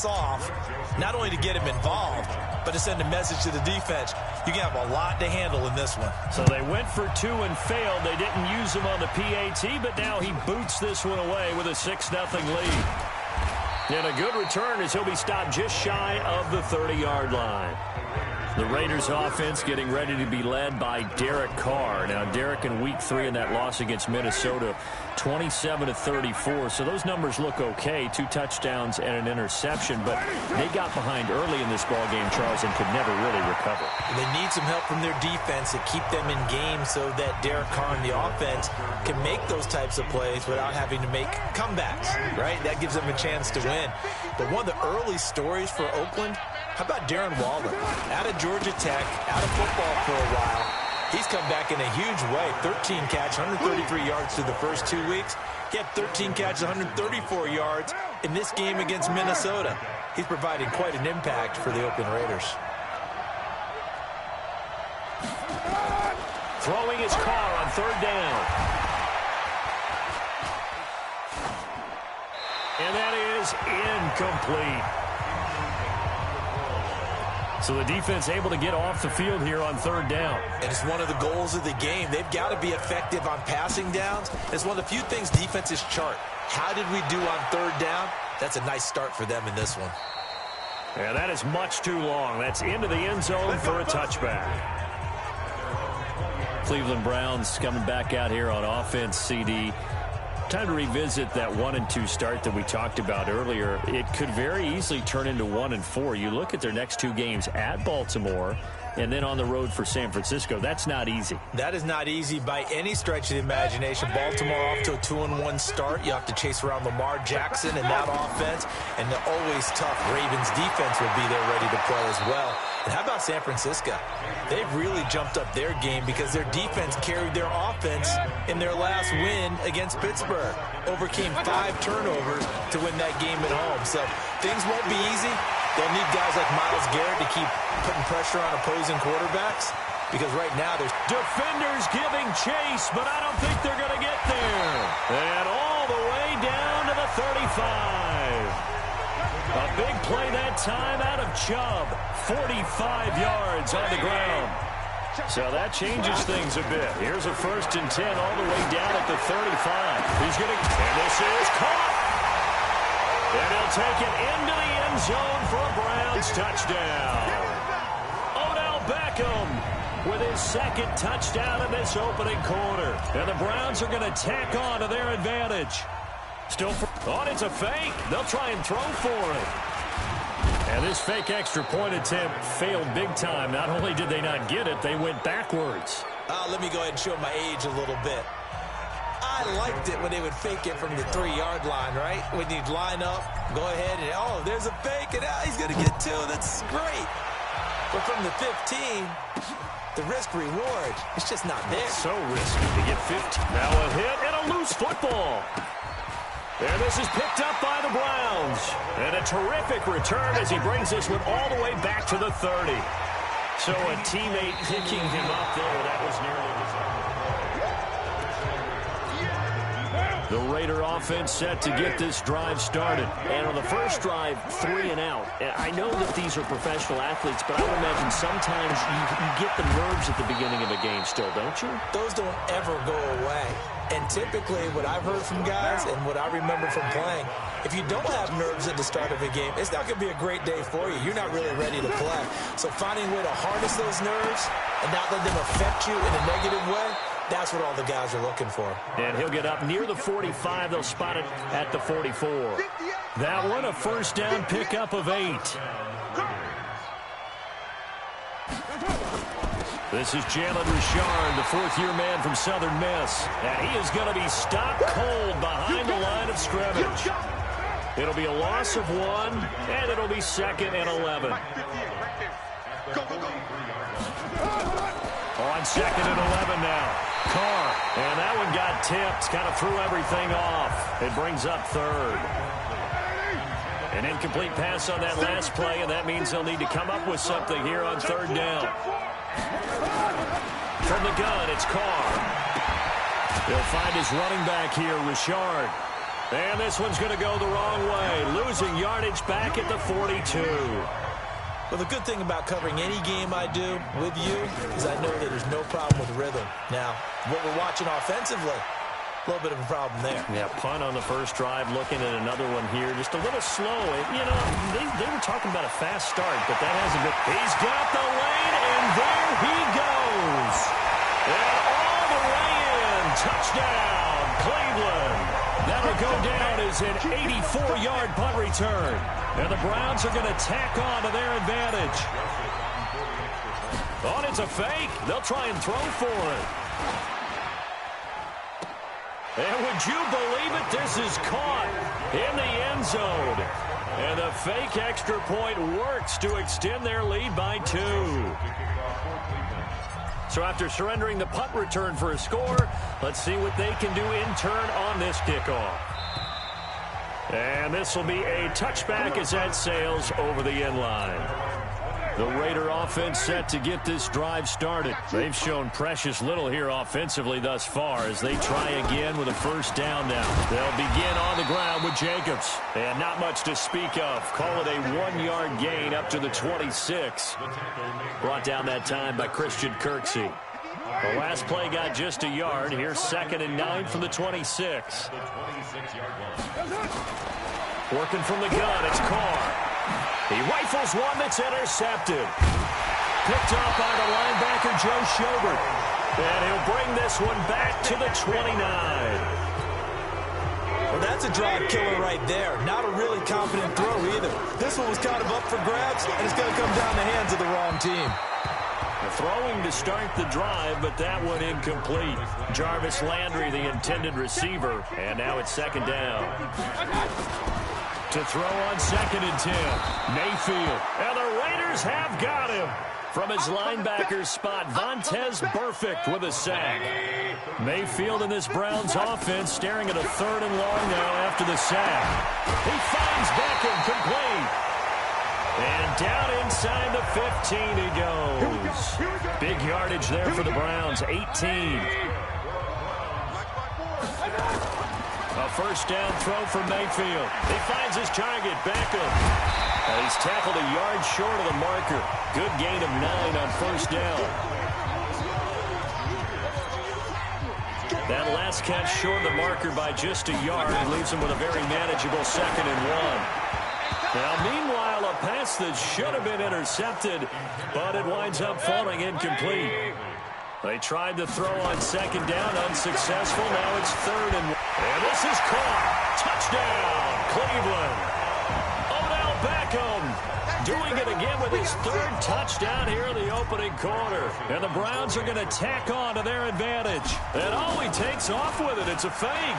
this off, not only to get him involved, but to send a message to the defense. You can have a lot to handle in this one. So they went for 2 and failed. They didn't use him on the PAT, but now he boots this one away with a 6-0 lead. And a good return as he'll be stopped just shy of the 30-yard line. The Raiders offense getting ready to be led by Derek Carr. Now, Derek in week 3 in that loss against Minnesota, 27-34. So those numbers look okay. 2 touchdowns and an interception. But they got behind early in this ballgame, Charles, and could never really recover. They need some help from their defense to keep them in games so that Derek Carr and the offense can make those types of plays without having to make comebacks, right? That gives them a chance to win. But one of the early stories for Oakland, how about Darren Waller? Out of Georgia Tech, out of football for a while. He's come back in a huge way. 13 catch, 133 yards through the first 2 weeks. He had 13 catches, 134 yards in this game against Minnesota. He's provided quite an impact for the Oakland Raiders. Throwing his Carr on 3rd down. And that is incomplete. So the defense able to get off the field here on 3rd down. And it's one of the goals of the game. They've got to be effective on passing downs. It's one of the few things defenses chart. How did we do on 3rd down? That's a nice start for them in this one. Yeah, that is much too long. That's into the end zone for a touchback. Cleveland Browns coming back out here on offense, CD. Time to revisit that 1-2 start that we talked about earlier. It could very easily turn into 1-4. You look at their next 2 games at Baltimore and then on the road for San Francisco. That's not easy. That is not easy by any stretch of the imagination. Baltimore off to a 2-1 start. You have to chase around Lamar Jackson and that offense. And the always tough Ravens defense will be there ready to play as well. And how about San Francisco? They've really jumped up their game because their defense carried their offense in their last win against Pittsburgh. Overcame 5 turnovers to win that game at home. So things won't be easy. They'll need guys like Myles Garrett to keep putting pressure on opposing quarterbacks because right now there's defenders giving chase, but I don't think they're going to get there. And all the way down to the 35. A big play that time out of Chubb. 45 yards on the ground. So that changes things a bit. Here's a 1st and 10 all the way down at the 35. He's going to, and this is caught. And he'll take it into the end zone for a Browns touchdown. Odell Beckham with his 2nd touchdown in this opening quarter. And the Browns are going to tack on to their advantage. Still, it's a fake. They'll try and throw for it. And this fake extra point attempt failed big time. Not only did they not get it, they went backwards. Let me go ahead and show my age a little bit. I liked it when they would fake it from the 3-yard line, right? When you'd line up, go ahead and, oh, there's a fake, and he's going to get 2. That's great. But from the 15, the risk-reward, it's just not there. So risky to get 15. Now a hit and a loose football. And this is picked up by the Browns. And a terrific return as he brings this one all the way back to the 30. So a teammate picking him up there. That was nearly the Raider offense set to get this drive started. And on the first drive, 3 and out. I know that these are professional athletes, but I would imagine sometimes you get the nerves at the beginning of a game still, don't you? Those don't ever go away. And typically what I've heard from guys and what I remember from playing, if you don't have nerves at the start of a game, it's not going to be a great day for you. You're not really ready to play. So finding a way to harness those nerves and not let them affect you in a negative way, that's what all the guys are looking for. And he'll get up near the 45. They'll spot it at the 44. That one, a 1st down pickup of 8. This is Jalen Richard, the 4th-year man from Southern Miss. And he is going to be stopped cold behind the line of scrimmage. It'll be a loss of 1, and it'll be 2nd and 11. On 2nd and 11 now. Carr, and that one got tipped, kind of threw everything off. It brings up 3rd. An incomplete pass on that last play, and that means they'll need to come up with something here on 3rd down. From the gun, it's Carr. He'll find his running back here, Richard. And this one's going to go the wrong way, losing yardage back at the 42. Well, the good thing about covering any game I do with you is I know that there's no problem with rhythm. Now, what we're watching offensively, a little bit of a problem there. Yeah, punt on the first drive, looking at another one here. Just a little slow. You know, they were talking about a fast start, but that hasn't been. He's got the lane, and there he goes. And all the way in. Touchdown, Cleveland. That'll go down as an 84-yard punt return. And the Browns are going to tack on to their advantage. Oh, it's a fake. They'll try and throw for it. And would you believe it? This is caught in the end zone. And the fake extra point works to extend their lead by 2. So after surrendering the punt return for a score, let's see what they can do in turn on this kickoff. And this will be a touchback as that sails over the end line. The Raider offense set to get this drive started. They've shown precious little here offensively thus far as they try again with a first down now. They'll begin on the ground with Jacobs. And not much to speak of. Call it a 1-yard gain up to the 26. Brought down that time by Christian Kirksey. The last play got just a yard. Here's 2nd and 9 from the 26. Working from the gun, it's Carr. He rifles one that's intercepted. Picked off by the linebacker, Joe Schobert. And he'll bring this one back to the 29. Well, that's a drive killer right there. Not a really confident throw either. This one was kind of up for grabs, and it's going to come down the hands of the wrong team. Throwing to start the drive, but that one incomplete. Jarvis Landry, the intended receiver, and now it's 2nd down. To throw on 2nd and 10. Mayfield. And the Raiders have got him. From his linebacker's spot, Vontaze Burfict with a sack. Mayfield in this Browns offense staring at a 3rd and long now after the sack. He finds Beckham complete. And down inside the 15 he goes. Big yardage there for the Browns, 18. A first down throw for Mayfield. He finds his target, Beckham. He's tackled a yard short of the marker. Good gain of 9 on first down. That last catch short of the marker by just a yard leaves him with a very manageable 2nd and 1. Now, meanwhile, a pass that should have been intercepted, but it winds up falling incomplete. They tried to throw on 2nd down, unsuccessful. Now it's 3rd and 1. And this is caught. Touchdown, Cleveland. Odell Beckham doing it again with his 3rd touchdown here in the opening quarter. And the Browns are going to tack on to their advantage. And he takes off with it. It's a fake.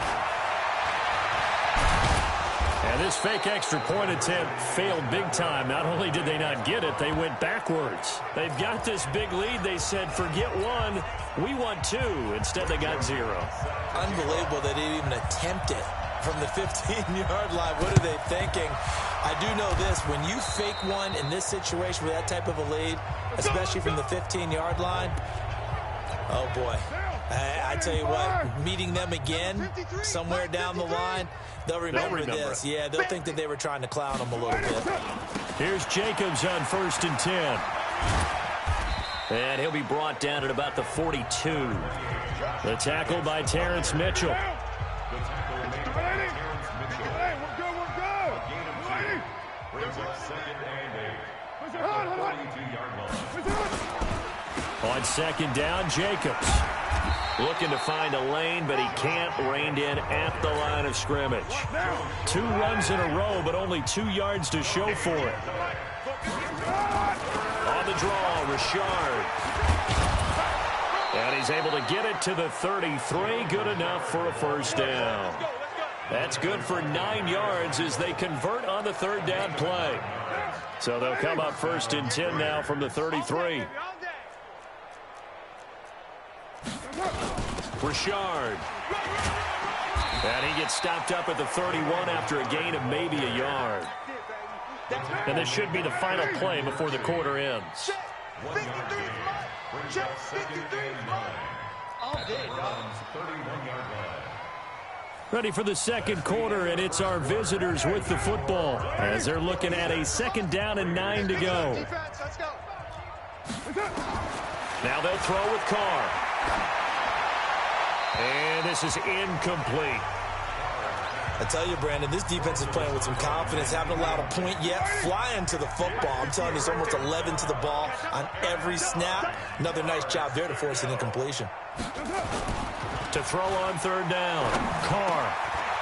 And this fake extra point attempt failed big time. Not only did they not get it, they went backwards. They've got this big lead. They said, forget 1, we want 2. Instead, they got 0. Unbelievable that they even attempt it from the 15-yard line. What are they thinking? I do know this. When you fake one in this situation with that type of a lead, especially from the 15-yard line, oh, boy. I tell you what, meeting them again somewhere down the line, they'll remember this. Yeah, they'll think that they were trying to clown them a little bit. Here's Jacobs on 1st and 10. And he'll be brought down at about the 42. The tackle by Terrence Mitchell. On 2nd down, Jacobs. Looking to find a lane, but he can't. Reined in at the line of scrimmage. 2 runs in a row, but only 2 yards to show for it. On the draw, Richard. And he's able to get it to the 33. Good enough for a first down. That's good for 9 yards as they convert on the 3rd down play. So they'll come up 1st and 10 now from the 33. Richard. And he gets stopped up at the 31 after a gain of maybe a yard. And this should be the final play before the quarter ends. Ready for the second quarter, and it's our visitors with the football as they're looking at a second down and 9 to go. Now they'll throw with Carr. And this is incomplete. I tell you, Brandon, this defense is playing with some confidence. Haven't allowed a point yet. Flying to the football. I'm telling you, it's almost 11 to the ball on every snap. Another nice job there to force an incompletion. To throw on third down. Carr.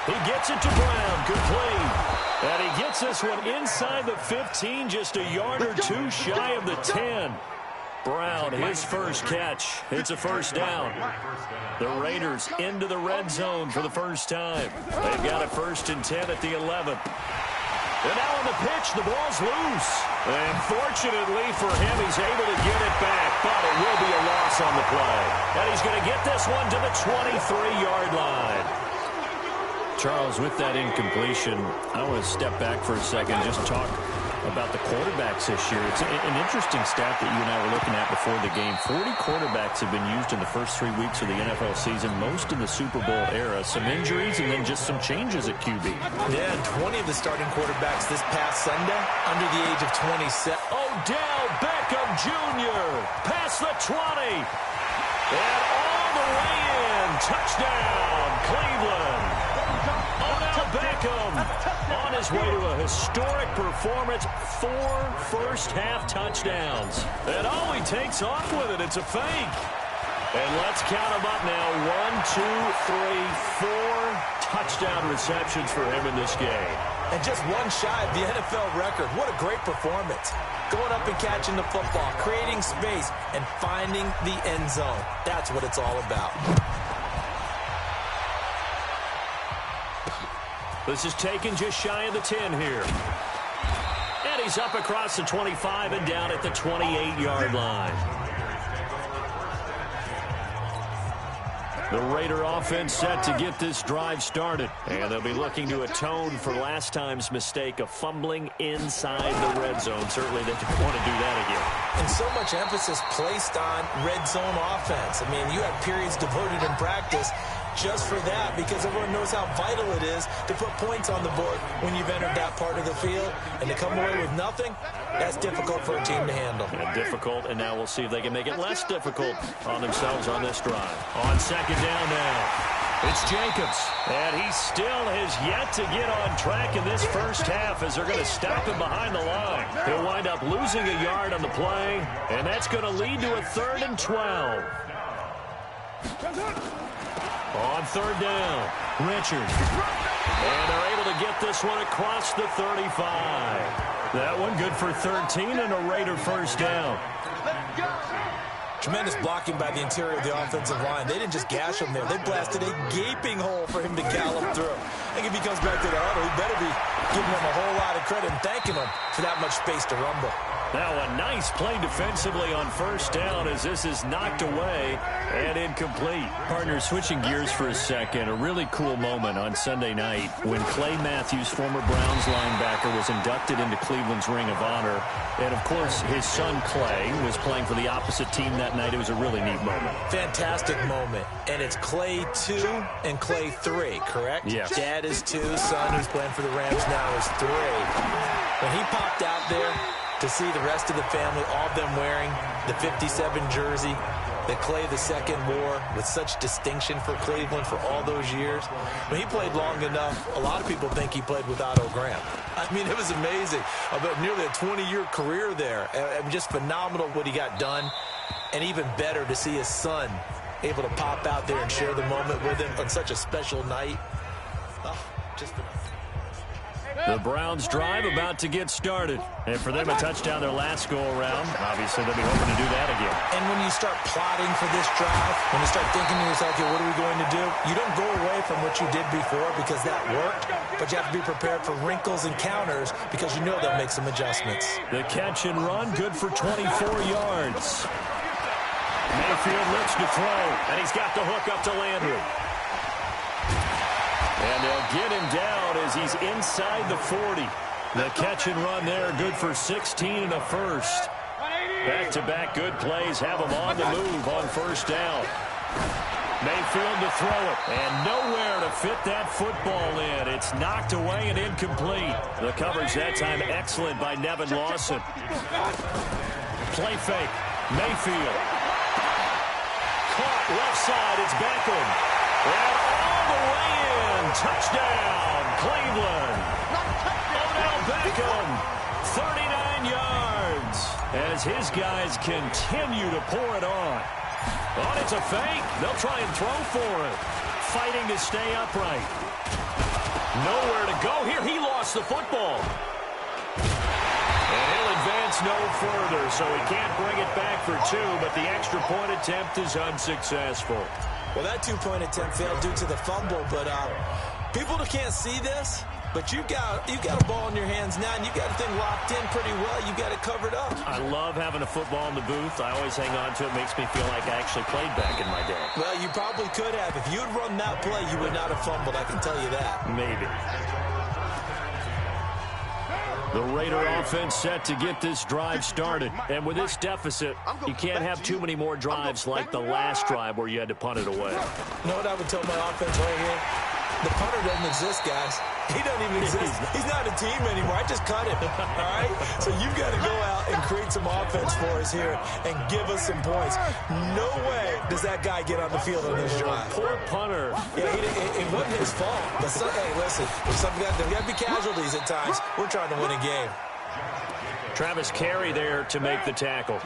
He gets it to Brown. Good play. And he gets this one inside the 15, just a yard or two shy of the 10. Brown, his first catch. It's a first down. The Raiders into the red zone for the first time. They've got a 1st and 10 at the 11th. And now on the pitch, the ball's loose. And fortunately for him, he's able to get it back. But it will be a loss on the play. And he's going to get this one to the 23-yard line. Charles, with that incompletion, I want to step back for a second and just talk about the quarterbacks this year. It's an interesting stat that you and I were looking at before the game. 40 quarterbacks have been used in the first 3 weeks of the NFL season, most in the Super Bowl era. Some injuries and then just some changes at QB. Yeah, 20 of the starting quarterbacks this past Sunday under the age of 27. Odell Beckham Jr. past the 20. And all the way in. Touchdown, Cleveland. Odell Beckham on his way to a historic performance, 4 first-half touchdowns. And all he takes off with it, it's a fake. And let's count them up now. 1, 2, 3, 4 touchdown receptions for him in this game. And just one shy of the NFL record. What a great performance. Going up and catching the football, creating space, and finding the end zone. That's what it's all about. This is taken just shy of the 10 here. And he's up across the 25 and down at the 28-yard line. The Raider offense set to get this drive started. And they'll be looking to atone for last time's mistake of fumbling inside the red zone. Certainly they don't want to do that again. And so much emphasis placed on red zone offense. I mean, you have periods devoted in practice just for that, because everyone knows how vital it is to put points on the board when you've entered that part of the field. And to come away with nothing, that's difficult for a team to handle. Yeah, difficult, and now we'll see if they can make it less difficult on themselves on this drive. On second down now, it's Jacobs. And he still has yet to get on track in this first half as they're going to stop him behind the line. He'll wind up losing a yard on the play, and that's going to lead to a 3rd and 12. On third down, Richard. And they're able to get this one across the 35. That one good for 13 and a Raider first down. Tremendous blocking by the interior of the offensive line. They didn't just gash him there. They blasted a gaping hole for him to gallop through. I think if he comes back to the huddle, he better be giving him a whole lot of credit and thanking him for that much space to rumble. Now a nice play defensively on first down as this is knocked away and incomplete. Partner, switching gears for a second, a really cool moment on Sunday night when Clay Matthews, former Browns linebacker, was inducted into Cleveland's Ring of Honor. And, of course, his son Clay was playing for the opposite team that night. It was a really neat moment. Fantastic moment. And it's Clay 2 and Clay 3, correct? Yes. Dad is 2, son who's playing for the Rams now is 3. When he popped out there, to see the rest of the family, all of them wearing the 57 jersey that Clay II wore with such distinction for Cleveland for all those years. When he played long enough, a lot of people think he played with Otto Graham. I mean, it was amazing. About nearly a 20-year career there. Just phenomenal what he got done. And even better to see his son able to pop out there and share the moment with him on such a special night. Oh, just phenomenal. The Browns drive about to get started. And for them, a touchdown their last go-around. Obviously, they'll be hoping to do that again. And when you start plotting for this drive, when you start thinking to yourself, okay, what are we going to do? You don't go away from what you did before because that worked, but you have to be prepared for wrinkles and counters because you know they'll make some adjustments. The catch and run, good for 24 yards. Mayfield looks to throw, and he's got the hook up to Landry. And they'll get him down as he's inside the 40. The catch and run there, good for 16 and a first. Back-to-back good plays have him on the move on first down. Mayfield to throw it, and nowhere to fit that football in. It's knocked away and incomplete. The coverage that time excellent by Nevin Lawson. Play fake. Mayfield. Caught left side. It's Beckham. And all the way in. Touchdown, Cleveland. Odell Beckham, 39 yards. As his guys continue to pour it on. Oh, it's a fake. They'll try and throw for it. Fighting to stay upright. Nowhere to go here. He lost the football. And he'll advance no further, so he can't bring it back for two, but the extra point attempt is unsuccessful. Well, that two-point attempt failed due to the fumble, but people can't see this. But you've got a ball in your hands now, and you've got the thing locked in pretty well. You've got it covered up. I love having a football in the booth. I always hang on to it. Makes me feel like I actually played back in my day. Well, you probably could have. If you had run that play, you would not have fumbled. I can tell you that. Maybe. The Raider offense set to get this drive started. And with this deficit, you can't have too many more drives like the last drive where you had to punt it away. You know what I would tell my offense right here? The punter doesn't exist, guys. He doesn't even exist. He's not a team anymore. I just cut him, all right? So you've got to go out and create some offense for us here and give us some points. No way does that guy get on the field on this drive. Poor punter. Yeah, it wasn't his fault. But hey, listen, there got to be casualties at times. We're trying to win a game. Travis Carey there to make the tackle.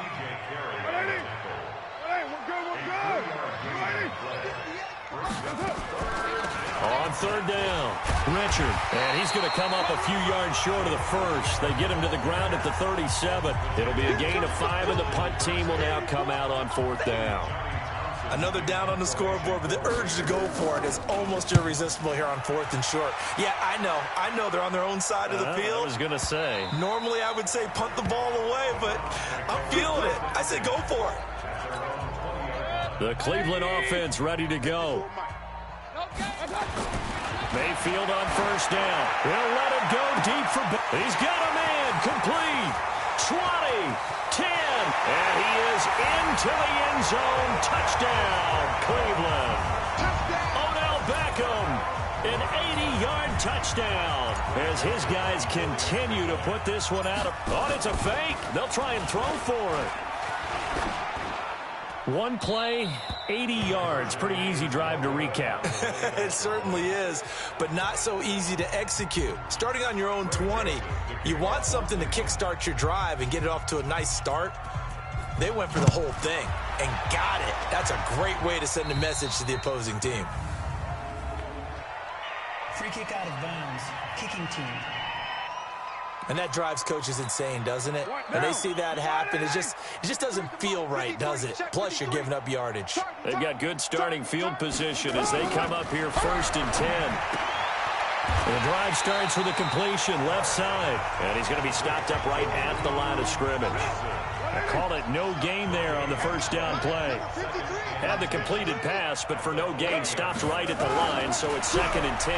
On third down, Richard. And he's going to come up a few yards short of the first. They get him to the ground at the 37. It'll be a gain of 5, and the punt team will now come out on fourth down. Another down on the scoreboard, but the urge to go for it is almost irresistible here on fourth and short. Yeah, I know they're on their own side of the field. I was going to say. Normally I would say punt the ball away, but I'm feeling it. I say go for it. The Cleveland offense ready to go. Mayfield on first down. He'll let it go deep for... He's got a man. Complete. 20. 10. And he is into the end zone. Touchdown, Cleveland. Odell Beckham. An 80-yard touchdown. As his guys continue to put this one out of... Oh, it's a fake. They'll try and throw for it. One play, 80 yards. Pretty easy drive to recap. It certainly is, but not so easy to execute. Starting on your own 20, you want something to kickstart your drive and get it off to a nice start. They went for the whole thing and got it. That's a great way to send a message to the opposing team. Free kick out of bounds. Kicking team. And that drives coaches insane, doesn't it? When they see that happen, it just doesn't feel right, does it? Plus, you're giving up yardage. They've got good starting field position as they come up here 1st and 10. The drive starts with a completion left side. And he's going to be stopped up right at the line of scrimmage. I call it no gain there on the first down play. Had the completed pass, but for no gain, stopped right at the line, so it's 2nd and 10.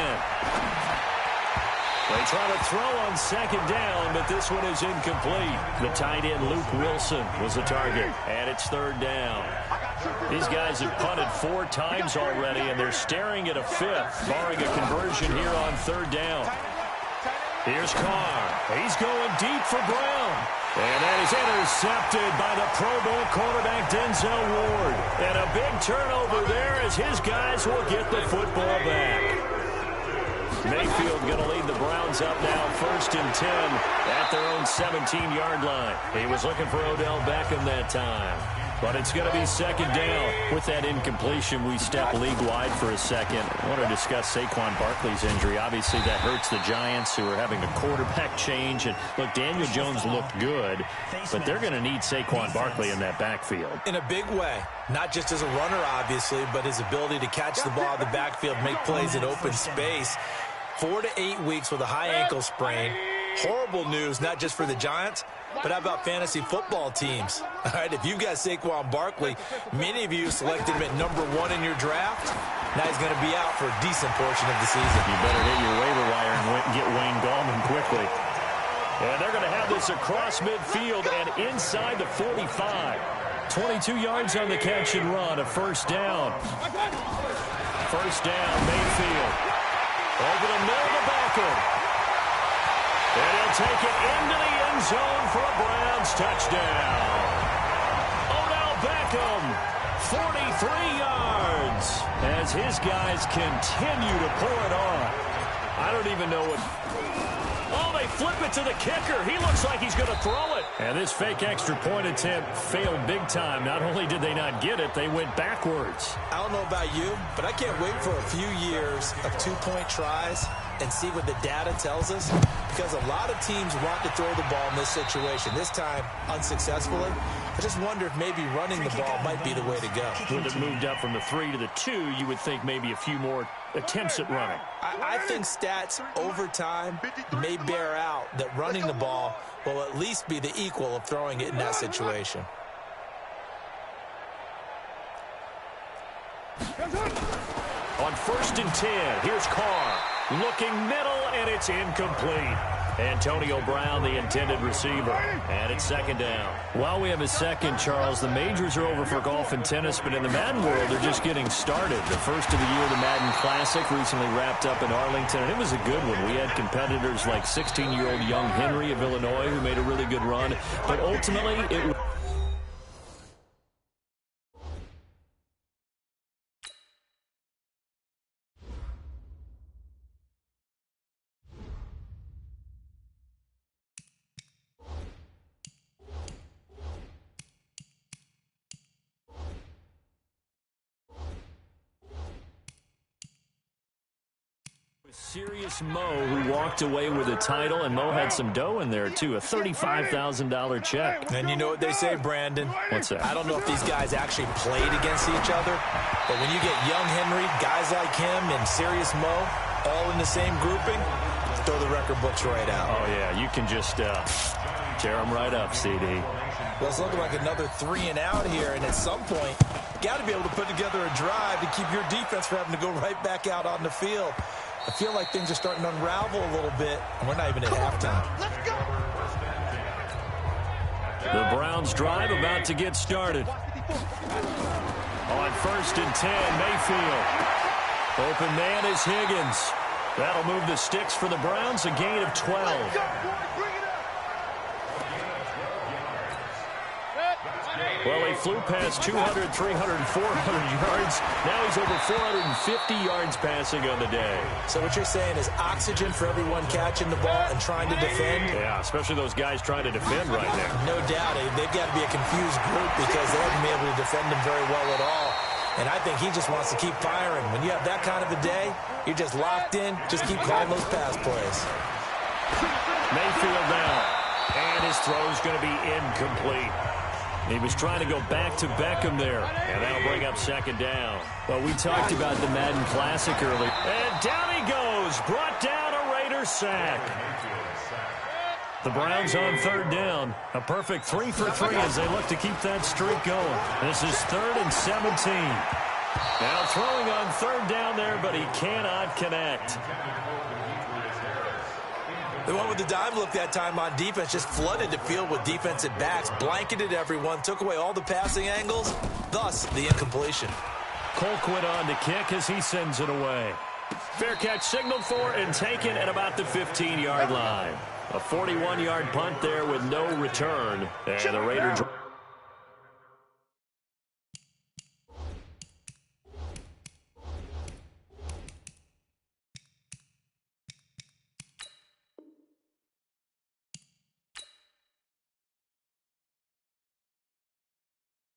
They try to throw on 2nd down, but this one is incomplete. The tight end, Luke Wilson, was the target, and it's 3rd down. These guys have punted 4 times already, and they're staring at a 5th, barring a conversion here on 3rd down. Here's Carr. He's going deep for Brown. And that is intercepted by the Pro Bowl quarterback, Denzel Ward. And a big turnover there as his guys will get the football back. Mayfield going to lead the Browns up now 1st and 10 at their own 17-yard line. He was looking for Odell Beckham that time. But it's going to be 2nd down. With that incompletion, we step league-wide for a second. I want to discuss Saquon Barkley's injury. Obviously, that hurts the Giants, who are having a quarterback change. And, look, Daniel Jones looked good, but they're going to need Saquon Barkley in that backfield. In a big way. Not just as a runner, obviously, but his ability to catch the ball in the backfield, make plays in open space. 4 to 8 weeks with a high ankle sprain. Horrible news, not just for the Giants, but how about fantasy football teams? All right, if you've got Saquon Barkley, many of you selected him at number 1 in your draft. Now he's going to be out for a decent portion of the season. You better hit your waiver wire and get Wayne Gallman quickly. And they're going to have this across midfield and inside the 45. 22 yards on the catch and run, a first down. First down, Mayfield. Over the middle to Beckham. And he'll take it into the end zone for a Browns touchdown. Odell Beckham, 43 yards, as his guys continue to pour it on. I don't even know what... Oh, they flip it to the kicker. He looks like he's going to throw it. And this fake extra point attempt failed big time. Not only did they not get it, they went backwards. I don't know about you, but I can't wait for a few years of two-point tries and see what the data tells us, because a lot of teams want to throw the ball in this situation. This time, unsuccessfully. I just wonder if maybe running the ball might be the way to go. When it moved up from the 3 to the 2, you would think maybe a few more attempts at running. I think stats over time may bear out that running the ball will at least be the equal of throwing it in that situation. On 1st and 10, here's Carr. Looking middle, and it's incomplete. Antonio Brown, the intended receiver. And it's second down. While we have a second, Charles, the majors are over for golf and tennis, but in the Madden world, they're just getting started. The first of the year, the Madden Classic, recently wrapped up in Arlington, and it was a good one. We had competitors like 16-year-old young Henry of Illinois, who made a really good run. But ultimately, it... Serious Mo, who walked away with a title, and Mo had some dough in there, too, a $35,000 check. And you know what they say, Brandon? What's that? I don't know if these guys actually played against each other, but when you get young Henry, guys like him, and Serious Mo all in the same grouping, throw the record books right out. Oh, yeah, you can just tear them right up, CD. Well, it's looking like another 3 and out here, and at some point, you got to be able to put together a drive to keep your defense from having to go right back out on the field. I feel like things are starting to unravel a little bit, and we're not even at halftime. The Browns drive about to get started. On 1st and 10, Mayfield. Open man is Higgins. That'll move the sticks for the Browns, a gain of 12. Well, he flew past 200, 300, 400 yards. Now he's over 450 yards passing on the day. So what you're saying is oxygen for everyone catching the ball and trying to defend? Yeah, especially those guys trying to defend right now. No doubt. They've got to be a confused group because they haven't been able to defend him very well at all. And I think he just wants to keep firing. When you have that kind of a day, you're just locked in. Just keep calling those pass plays. Mayfield now. And his throw's going to be incomplete. He was trying to go back to Beckham there, and that'll bring up second down. Well, we talked about the Madden Classic earlier. And down he goes, brought down a Raider sack. The Browns on 3rd down. A perfect 3 for 3 as they look to keep that streak going. This is 3rd and 17. Now throwing on 3rd down there, but he cannot connect. The one with the dive look that time on defense just flooded the field with defensive backs, blanketed everyone, took away all the passing angles, thus the incompletion. Colquitt on to kick as he sends it away. Fair catch signaled for and taken at about the 15-yard line. A 41-yard punt there with no return. And the Raiders...